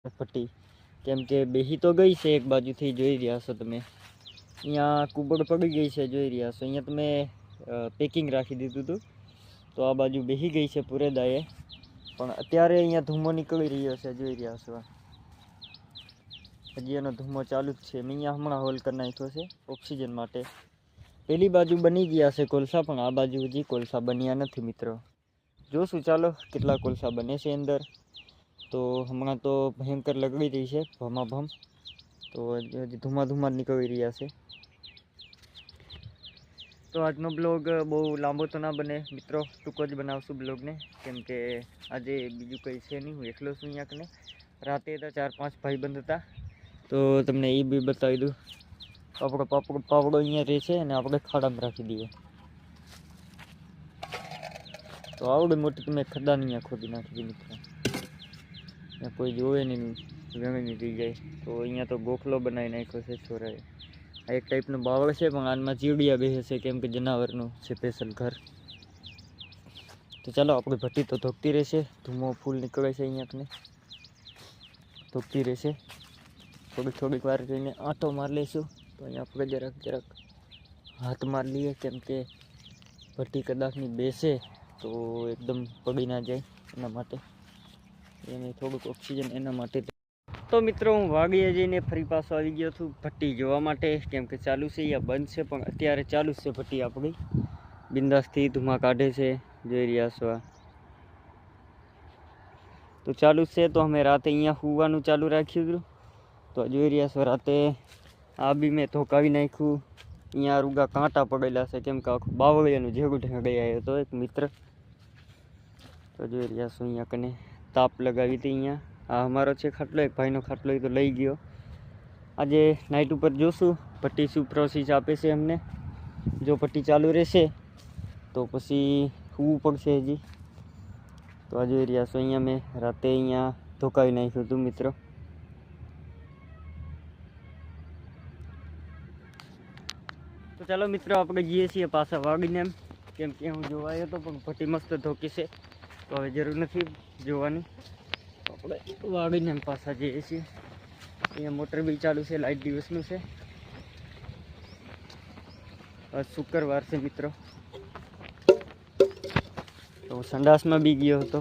ભટ્ટી, કેમ કે બેહી તો ગઈ છે એક બાજુથી, જોઈ રહ્યા છો તમે અહીંયા કુબડ પડી ગઈ છે, જોઈ રહ્યા છો અહીંયા તમે પેકિંગ રાખી દીધું હતું તો આ બાજુ બેહી ગઈ છે પૂરે દાયે, પણ અત્યારે અહીંયા ધુમ્મો નીકળી રહ્યો છે, જોઈ રહ્યા છો હજી એનો ધુમ્મો ચાલુ જ છે. મેં અહીંયા હમણાં હોલ કરી નાખ્યો છે ઓક્સિજન માટે. પેલી બાજુ બની ગયા છે કોલસા, પણ આ બાજુ હજી કોલસા બન્યા નથી મિત્રો. જોશું ચાલો કેટલા કોલસા બને છે અંદર. તો હમણાં તો ભયંકર લગડી રહી છે ભમાભમ, તો હજી ધુમા નીકળી રહ્યા છે. તો આજનો બ્લોગ બહુ લાંબો તો ના બને મિત્રો, ટૂંકો જ બનાવશું બ્લોગને, કેમ કે આજે બીજું કંઈ છે નહીં, હું એકલો છું અહીંયા કને. રાતે હતા 4-5 ભાઈબંધ હતા, તો તમને એ બી બતાવી દઉં. આપણો પાવડો અહીંયા રહે છે અને આપણે ખાડામાં રાખી દઈએ, તો આવડી મોટી તમે ખડાની અહીંયા ખોદી નાખી દીધી મિત્રો, ત્યાં કોઈ જોવે નહીં, વેણી થઈ જાય. તો અહીંયા તો ગોખલો બનાવી નાખ્યો છે છોરાએ. આ એક ટાઈપનો બાવળ છે, પણ આનમાં ચીડિયા બેસે છે, કેમ કે જનાવરનું છે સ્પેશિયલ ઘર. તો ચાલો આપણી ભટ્ટી તો ધોકતી રહેશે, ધુમ્મો ફૂલ નીકળે છે અહીંયા કને, ધોકતી રહેશે. થોડીક વાર રહીને આંટો મારી લઈશું. તો અહીંયા આપણે જરાક હાથ મારી લઈએ, કેમ કે ભટ્ટી કદાચની બેસે તો એકદમ પડી ના જાય, એના માટે એને થોડુંક ઓક્સિજન એના માટે. તો મિત્રો હું વાડીએ જઈને ફરી પાછો આવી ગયો છું ભટ્ટી જોવા માટે, કેમ કે ચાલુ છે યા બંધ છે, પણ અત્યારે ચાલુ છે ભટ્ટી આપણી. બિંદાસથી ધુમા કાઢે છે, જોઈ રહ્યા છો. તો ચાલુ છે. તો અમે રાતે અહીંયા સુવાનું ચાલુ રાખ્યું હતું, તો જોઈ રહ્યા છો રાતે આ બી મેં ધોકાવી નાખ્યું. અહીંયા રૂગા કાંટા પડેલા છે, કેમ કે આખું બાવળિયાનું જેવું ઢંગાઈ આવ્યો હતો એક મિત્ર. તો જોઈ રહ્યા છો અહીંયા કને તાપ લગાવી હતી અહીંયા. આ અમારો છે ખાટલો, એક ભાઈનો ખાટલો, એ તો લઈ ગયો. આજે નાઇટ ઉપર જોશું ભટ્ટી શું પ્રોસેસ આપે છે અમને. જો ભટ્ટી ચાલુ રહેશે તો પછી સૂવું પડશે હજી. તો આ જોઈ રહ્યા છો અહીંયા મેં રાતે અહીંયા ધોકાવી નાખ્યું હતું મિત્રો. તો ચાલો મિત્રો આપણે જઈએ છીએ પાછા વાગીને એમ, કેમ કે હું જોવા આવ્યો હતો પણ ભટ્ટી મસ્ત ધોકી છે, તો હવે જરૂર નથી જોવાની. આપણે વાગીને એમ પાછા જઈએ છીએ. અહીંયા મોટર બી ચાલુ છે, લાઇટ દિવસનું છે. શુક્રવાર છે મિત્રો, તો સંડાસમાં બી ગયો હતો.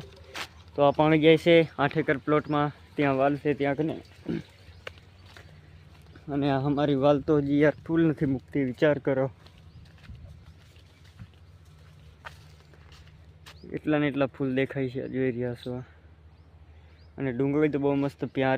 તો આ પાણી જાય છે 8 એકર પ્લોટમાં, ત્યાં વાલ છે ત્યાં કને. અને આ અમારી વાલ તો હજી યાર ફૂલ નથી મૂકતી, વિચાર કરો. એટલા ને એટલા ફૂલ દેખાય છે, જોઈ રહ્યા છો. અને ડુંગળી તો બહુ મસ્ત પ્યાર